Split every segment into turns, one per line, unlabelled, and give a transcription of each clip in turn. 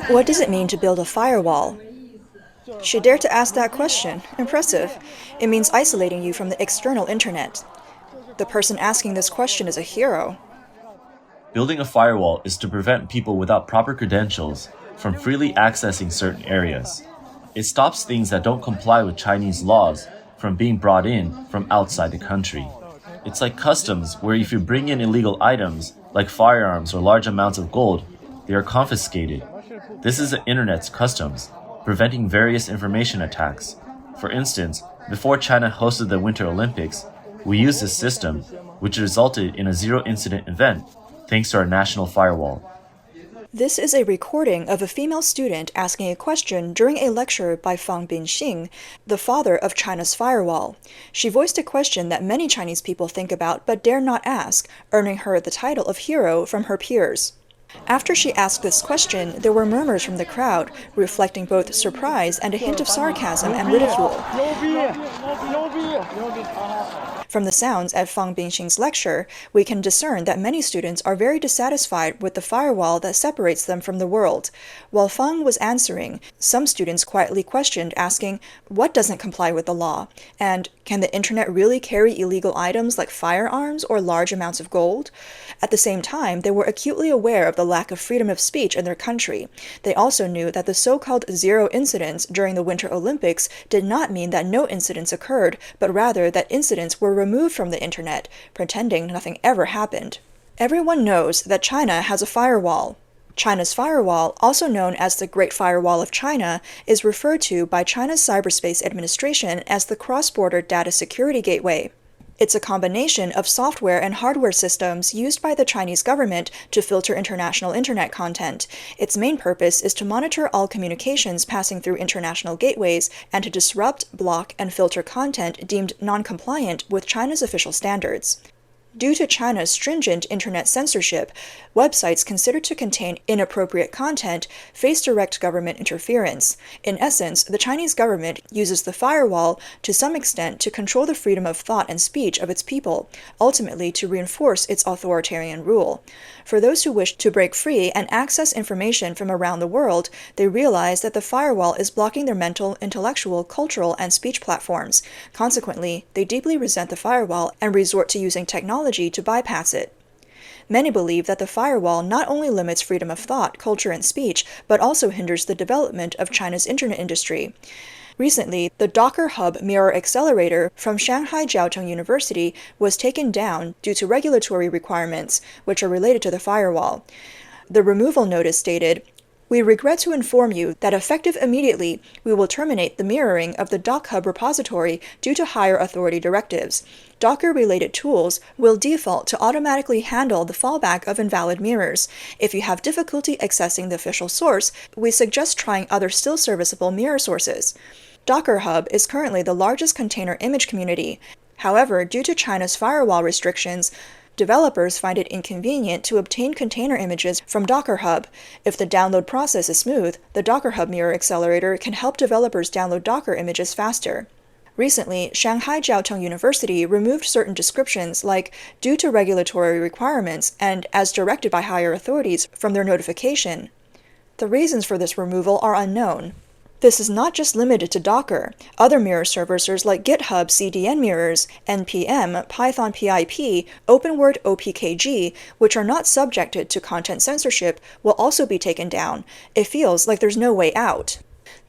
What does it mean to build a firewall? She dared to ask that question. Impressive. It means isolating you from the external internet. The person asking this question is a hero.
Building a firewall is to prevent people without proper credentials from freely accessing certain areas. It stops things that don't comply with Chinese laws from being brought in from outside the country. It's like customs, where if you bring in illegal items, like firearms or large amounts of gold, they are confiscated. This is the internet's customs, preventing various information attacks. For instance, before China hosted the Winter Olympics, we used this system, which resulted in a zero-incident event, thanks to our national firewall.
This is a recording of a female student asking a question during a lecture by Fang Binxing, the father of China's firewall. She voiced a question that many Chinese people think about but dare not ask, earning her the title of hero from her peers. After she asked this question, there were murmurs from the crowd, reflecting both surprise and a hint of sarcasm and ridicule. From the sounds at Fang Bingxing's lecture, we can discern that many students are very dissatisfied with the firewall that separates them from the world. While Fang was answering, some students quietly questioned, asking, "What doesn't comply with the law?" And, "Can the internet really carry illegal items like firearms or large amounts of gold?" At the same time, they were acutely aware of the lack of freedom of speech in their country. They also knew that the so-called zero incidents during the Winter Olympics did not mean that no incidents occurred, but rather that incidents were removed from the internet, pretending nothing ever happened. Everyone knows that China has a firewall. China's firewall, also known as the Great Firewall of China, is referred to by China's Cyberspace Administration as the Cross-Border Data Security Gateway. It's a combination of software and hardware systems used by the Chinese government to filter international internet content. Its main purpose is to monitor all communications passing through international gateways and to disrupt, block, and filter content deemed non-compliant with China's official standards. Due to China's stringent internet censorship, websites considered to contain inappropriate content face direct government interference. In essence, the Chinese government uses the firewall to some extent to control the freedom of thought and speech of its people, ultimately to reinforce its authoritarian rule. For those who wish to break free and access information from around the world, they realize that the firewall is blocking their mental, intellectual, cultural, and speech platforms. Consequently, they deeply resent the firewall and resort to using technology to bypass it. Many believe that the firewall not only limits freedom of thought, culture, and speech, but also hinders the development of China's internet industry. Recently, the Docker Hub Mirror Accelerator from Shanghai Jiaoteng University was taken down due to regulatory requirements, which are related to the firewall. The removal notice stated, "We regret to inform you that effective immediately, we will terminate the mirroring of the Docker Hub repository due to higher authority directives. Docker-related tools will default to automatically handle the fallback of invalid mirrors. If you have difficulty accessing the official source, we suggest trying other still serviceable mirror sources." Docker Hub is currently the largest container image community. However, due to China's firewall restrictions, developers find it inconvenient to obtain container images from Docker Hub. If the download process is smooth, the Docker Hub Mirror Accelerator can help developers download Docker images faster. Recently, Shanghai Jiaoteng University removed certain descriptions like "due to regulatory requirements" and "as directed by higher authorities" from their notification. The reasons for this removal are unknown. This is not just limited to Docker. Other mirror services like GitHub CDN mirrors, NPM, Python PIP, OpenWord OPKG, which are not subjected to content censorship, will also be taken down. It feels like there's no way out.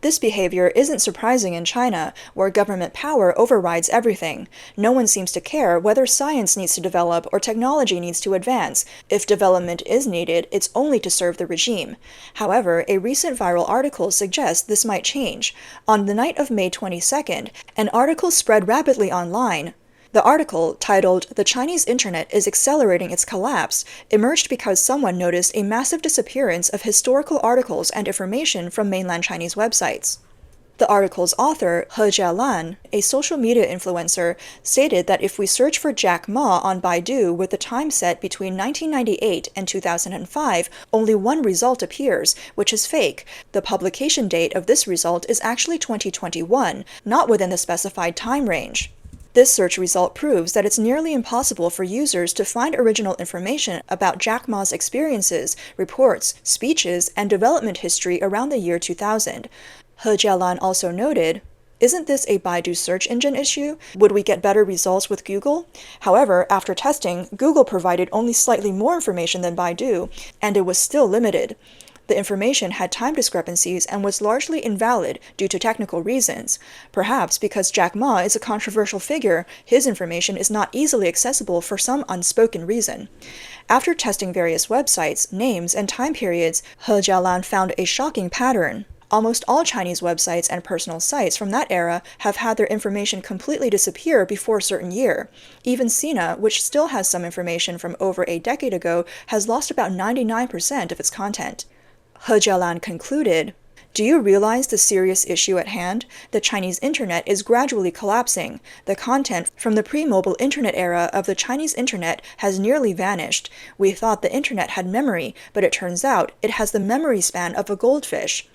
This behavior isn't surprising in China, where government power overrides everything. No one seems to care whether science needs to develop or technology needs to advance. If development is needed, it's only to serve the regime. However, a recent viral article suggests this might change. On the night of May 22nd, an article spread rapidly online. The article, titled "The Chinese Internet is Accelerating Its Collapse," emerged because someone noticed a massive disappearance of historical articles and information from mainland Chinese websites. The article's author, He Jialan, a social media influencer, stated that if we search for Jack Ma on Baidu with the time set between 1998 and 2005, only one result appears, which is fake. The publication date of this result is actually 2021, not within the specified time range. This search result proves that it's nearly impossible for users to find original information about Jack Ma's experiences, reports, speeches, and development history around the year 2000. He Jialan also noted, "Isn't this a Baidu search engine issue? Would we get better results with Google?" However, after testing, Google provided only slightly more information than Baidu, and it was still limited. The information had time discrepancies and was largely invalid due to technical reasons. Perhaps because Jack Ma is a controversial figure, his information is not easily accessible for some unspoken reason. After testing various websites, names, and time periods, He Jialan found a shocking pattern. Almost all Chinese websites and personal sites from that era have had their information completely disappear before a certain year. Even Sina, which still has some information from over a decade ago, has lost about 99% of its content. He Jialan concluded, "Do you realize the serious issue at hand? The Chinese internet is gradually collapsing. The content from the pre-mobile internet era of the Chinese internet has nearly vanished. We thought the internet had memory, but it turns out it has the memory span of a goldfish."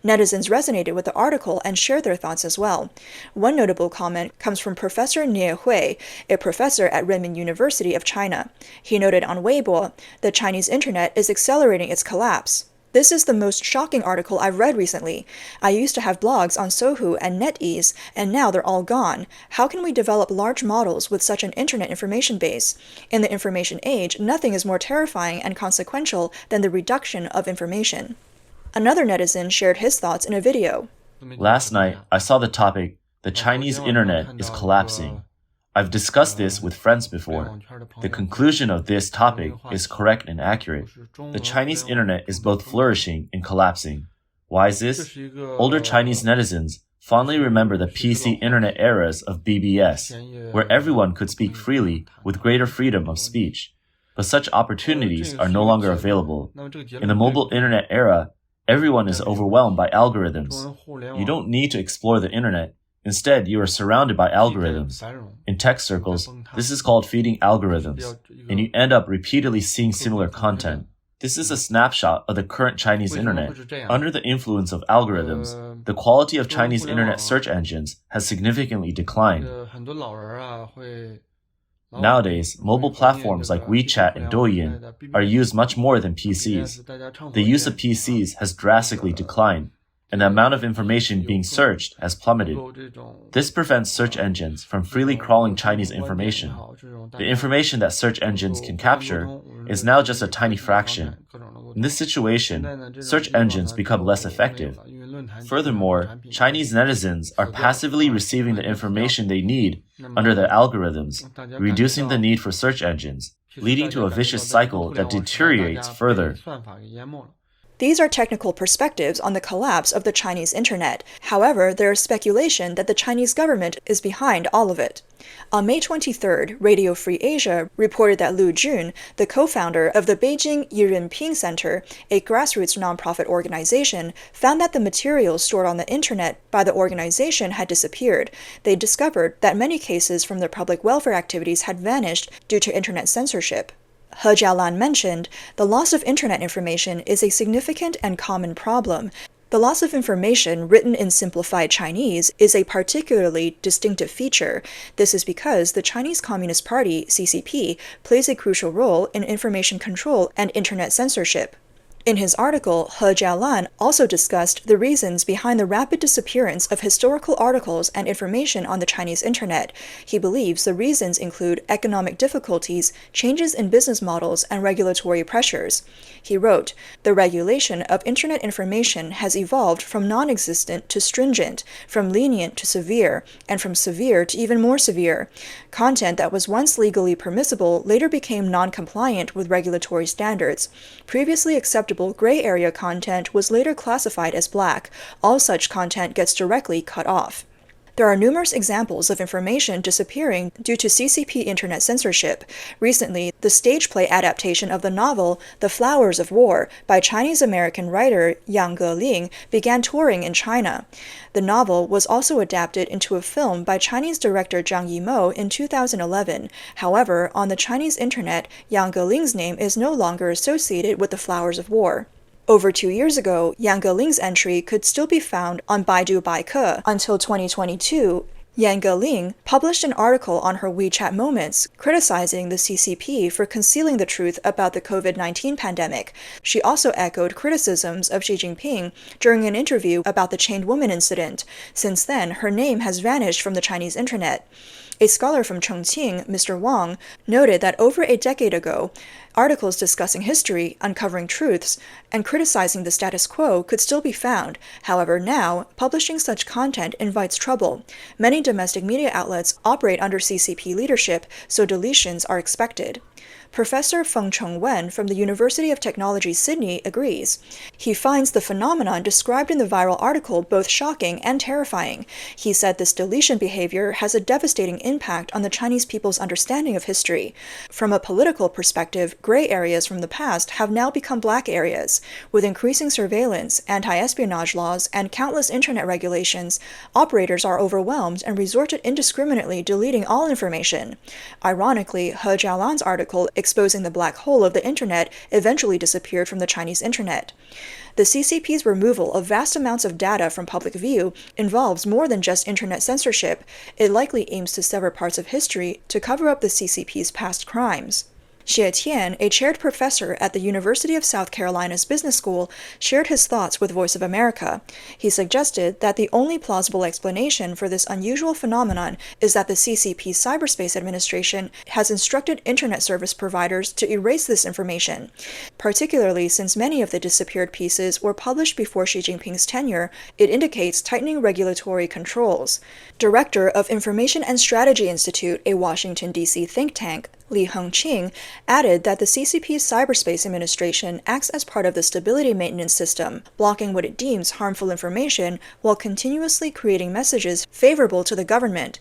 Netizens resonated with the article and shared their thoughts as well. One notable comment comes from Professor Nie Hui, a professor at Renmin University of China. He noted on Weibo, "The Chinese internet is accelerating its collapse. This is the most shocking article I've read recently. I used to have blogs on Sohu and NetEase, and now they're all gone. How can we develop large models with such an internet information base? In the information age, nothing is more terrifying and consequential than the reduction of information." Another netizen shared his thoughts in a video.
Last night, I saw the topic, "The Chinese internet is collapsing." I've discussed this with friends before. The conclusion of this topic is correct and accurate. The Chinese internet is both flourishing and collapsing. Why is this? Older Chinese netizens fondly remember the PC internet eras of BBS, where everyone could speak freely with greater freedom of speech. But such opportunities are no longer available. In the mobile internet era, everyone is overwhelmed by algorithms. You don't need to explore the internet. Instead, you are surrounded by algorithms. In tech circles, this is called feeding algorithms, and you end up repeatedly seeing similar content. This is a snapshot of the current Chinese internet. Under the influence of algorithms, the quality of Chinese internet search engines has significantly declined. Nowadays, mobile platforms like WeChat and Douyin are used much more than PCs. The use of PCs has drastically declined, and the amount of information being searched has plummeted. This prevents search engines from freely crawling Chinese information. The information that search engines can capture is now just a tiny fraction. In this situation, search engines become less effective. Furthermore, Chinese netizens are passively receiving the information they need under the algorithms, reducing the need for search engines, leading to a vicious cycle that deteriorates further.
These are technical perspectives on the collapse of the Chinese internet. However, there is speculation that the Chinese government is behind all of it. On May 23rd, Radio Free Asia reported that Lu Jun, the co-founder of the Beijing Yirenping Center, a grassroots nonprofit organization, found that the materials stored on the internet by the organization had disappeared. They discovered that many cases from their public welfare activities had vanished due to internet censorship. He Jialan mentioned, "The loss of internet information is a significant and common problem. The loss of information written in simplified Chinese is a particularly distinctive feature. This is because the Chinese Communist Party, CCP, plays a crucial role in information control and internet censorship." In his article, He Jialan also discussed the reasons behind the rapid disappearance of historical articles and information on the Chinese internet. He believes the reasons include economic difficulties, changes in business models, and regulatory pressures. He wrote, "The regulation of internet information has evolved from non-existent to stringent, from lenient to severe, and from severe to even more severe. Content that was once legally permissible later became non-compliant with regulatory standards. Previously acceptable gray area content was later classified as black. All such content gets directly cut off." There are numerous examples of information disappearing due to CCP internet censorship. Recently, the stage play adaptation of the novel The Flowers of War by Chinese-American writer Yang Geling began touring in China. The novel was also adapted into a film by Chinese director Zhang Yimou in 2011. However, on the Chinese internet, Yang Geling's name is no longer associated with The Flowers of War. Over 2 years ago, Yang Geling's entry could still be found on Baidu Baike. Until 2022, Yan Geling published an article on her WeChat Moments criticizing the CCP for concealing the truth about the COVID-19 pandemic. She also echoed criticisms of Xi Jinping during an interview about the chained woman incident. Since then, her name has vanished from the Chinese internet. A scholar from Chongqing, Mr. Wang, noted that over a decade ago, articles discussing history, uncovering truths, and criticizing the status quo could still be found. However, now, publishing such content invites trouble. Many domestic media outlets operate under CCP leadership, so deletions are expected. Professor Feng Chengwen from the University of Technology, Sydney, agrees. He finds the phenomenon described in the viral article both shocking and terrifying. He said this deletion behavior has a devastating impact on the Chinese people's understanding of history. From a political perspective, gray areas from the past have now become black areas. With increasing surveillance, anti-espionage laws, and countless internet regulations, operators are overwhelmed and resort to indiscriminately deleting all information. Ironically, He Jialan's article exposing the black hole of the internet eventually disappeared from the Chinese internet. The CCP's removal of vast amounts of data from public view involves more than just internet censorship. It likely aims to sever parts of history to cover up the CCP's past crimes. Xie Tian, a chaired professor at the University of South Carolina's Business School, shared his thoughts with Voice of America. He suggested that the only plausible explanation for this unusual phenomenon is that the CCP's Cyberspace Administration has instructed internet service providers to erase this information. Particularly since many of the disappeared pieces were published before Xi Jinping's tenure, it indicates tightening regulatory controls. Director of Information and Strategy Institute, a Washington, D.C. think tank, Li Hengqing, added that the CCP's Cyberspace Administration acts as part of the stability maintenance system, blocking what it deems harmful information while continuously creating messages favorable to the government.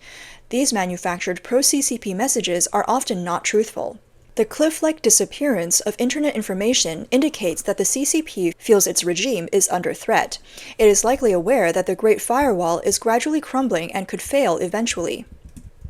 These manufactured pro-CCP messages are often not truthful. The cliff-like disappearance of internet information indicates that the CCP feels its regime is under threat. It is likely aware that the Great Firewall is gradually crumbling and could fail eventually.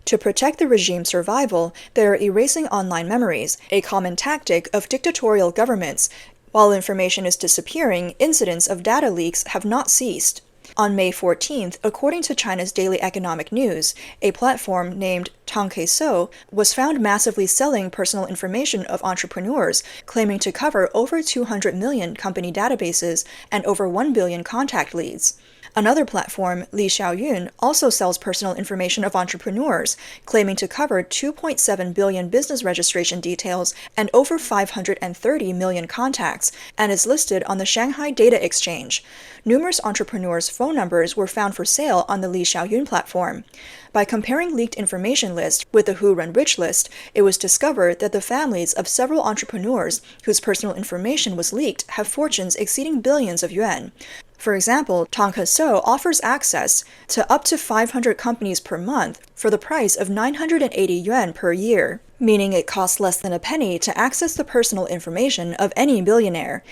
To protect the regime's survival, they are erasing online memories, a common tactic of dictatorial governments. While information is disappearing, incidents of data leaks have not ceased. On May 14th, according to China's Daily Economic News, a platform named Tangkeiso was found massively selling personal information of entrepreneurs, claiming to cover over 200 million company databases and over 1 billion contact leads. Another platform, Li Xiaoyun, also sells personal information of entrepreneurs, claiming to cover 2.7 billion business registration details and over 530 million contacts, and is listed on the Shanghai Data Exchange. Numerous entrepreneurs' phone numbers were found for sale on the Li Xiaoyun platform. By comparing leaked information lists with the Who Run Rich list, it was discovered that the families of several entrepreneurs whose personal information was leaked have fortunes exceeding billions of yuan. For example, Tangkeiso offers access to up to 500 companies per month for the price of 980 yuan per year, meaning it costs less than a penny to access the personal information of any billionaire.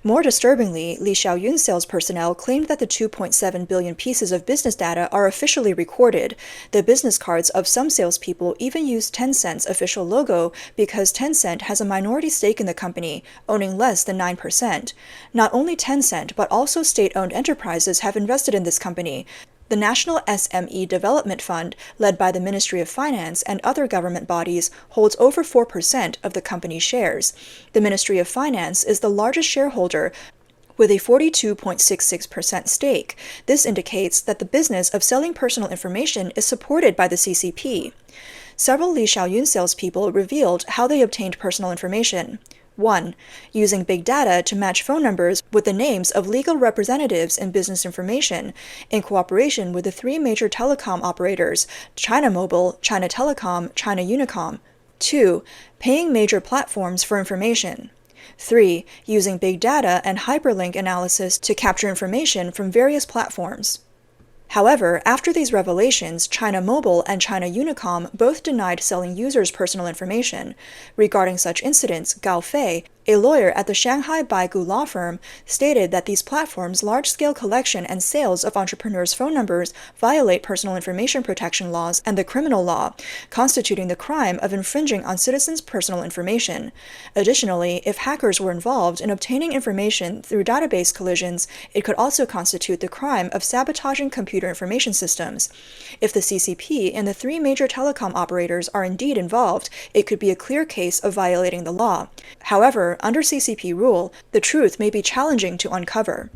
More disturbingly, Li Xiaoyun's sales personnel claimed that the 2.7 billion pieces of business data are officially recorded. The business cards of some salespeople even use Tencent's official logo because Tencent has a minority stake in the company, owning less than 9%. Not only Tencent, but also state-owned enterprises have invested in this company. The National SME Development Fund, led by the Ministry of Finance and other government bodies, holds over 4% of the company's shares. The Ministry of Finance is the largest shareholder, with a 42.66% stake. This indicates that the business of selling personal information is supported by the CCP. Several Li Xiaoyun salespeople revealed how they obtained personal information. 1. Using big data to match phone numbers with the names of legal representatives in business information, in cooperation with the three major telecom operators, China Mobile, China Telecom, China Unicom. 2. Paying major platforms for information. 3. Using big data and hyperlink analysis to capture information from various platforms. However, after these revelations, China Mobile and China Unicom both denied selling users' personal information. Regarding such incidents, Gao Fei, A lawyer at the Shanghai Baigu law firm stated that these platforms' large-scale collection and sales of entrepreneurs' phone numbers violate personal information protection laws and the criminal law, constituting the crime of infringing on citizens' personal information. Additionally, if hackers were involved in obtaining information through database collisions, it could also constitute the crime of sabotaging computer information systems. If the CCP and the three major telecom operators are indeed involved, it could be a clear case of violating the law. However, under CCP rule, the truth may be challenging to uncover.